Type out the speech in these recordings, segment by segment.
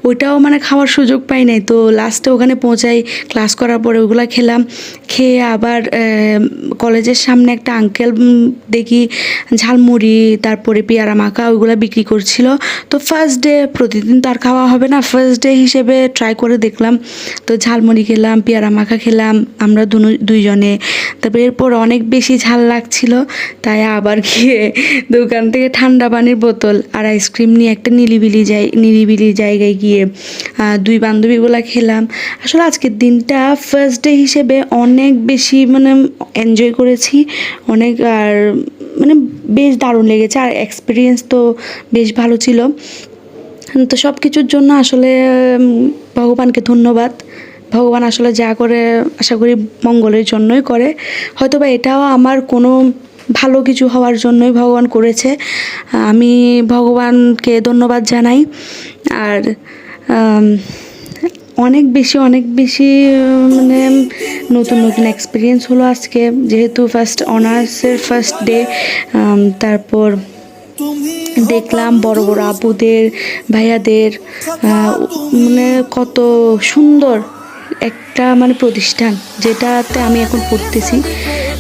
ওইটাও মানে খাওয়ার সুযোগ পাই নাই। তো লাস্টে ওখানে পৌঁছাই, ক্লাস করার পরে ওগুলো খেলাম। খেয়ে আবার কলেজের সামনে একটা আঙ্কেল দেখি ঝালমুড়ি তারপরে পেয়ারা মাখা ওইগুলো বিক্রি করছিল। তো ফার্স্ট ডে, প্রতিদিন তো আর খাওয়া হবে না, ফার্স্ট ডে হিসেবে ট্রাই করে দেখলাম। তো ঝালমুড়ি খেলাম, পেয়ারা মাখা খেলাম আমরা দুইজনে। তারপরে এরপর অনেক বেশি ঝাল লাগছিল, তাই আবার গিয়ে দোকান থেকে ঠান্ডা পানির বোতল আর আইসক্রিম নিয়ে একটা নিরিবিলি জায়গায় গিয়ে দুই বান্ধবীগুলা খেলাম। আসলে আজকের দিনটা ফার্স্ট ডে হিসেবে অনেক বেশি মানে এনজয় করেছি অনেক, আর মানে বেশ দারুণ লেগেছে, আর এক্সপিরিয়েন্স তো বেশ ভালো ছিল। তো সব কিছুর জন্য আসলে ভগবানকে ধন্যবাদ। ভগবান আসলে যা করে আশা করি মঙ্গলের জন্যই করে, হয়তো বা এটাও আমার কোনো ভালো কিছু হওয়ার জন্যই ভগবান করেছে। আমি ভগবানকে ধন্যবাদ জানাই। আর অনেক বেশি মানে নতুন এক্সপিরিয়েন্স হলো আজকে, যেহেতু অনার্সের ফার্স্ট ডে। তারপর দেখলাম বড় বড় আপুদের, ভাইয়াদের, মানে কত সুন্দর একটা মানে প্রতিষ্ঠান যেটাতে আমি এখন পড়তেছি।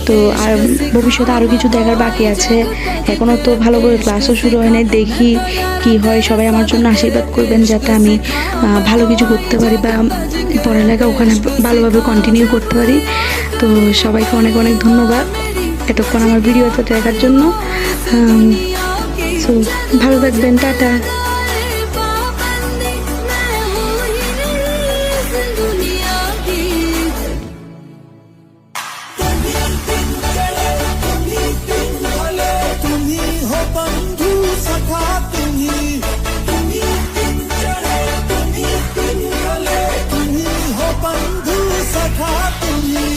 তো আর ভবিষ্যতে আরও কিছু দেখার বাকি আছে, এখনও তো ভালো করে ক্লাসও শুরু হয় নাই, দেখি কি হয়। সবাই আমার জন্য আশীর্বাদ করবেন যাতে আমি ভালো কিছু করতে পারি বা পড়ালেখা ওখানে ভালোভাবে কন্টিনিউ করতে পারি। তো সবাইকে অনেক ধন্যবাদ এতক্ষণ আমার ভিডিওটা দেখার জন্য। সো ভালো থাকবেন, টাটা। बंधु सखा तुम्ही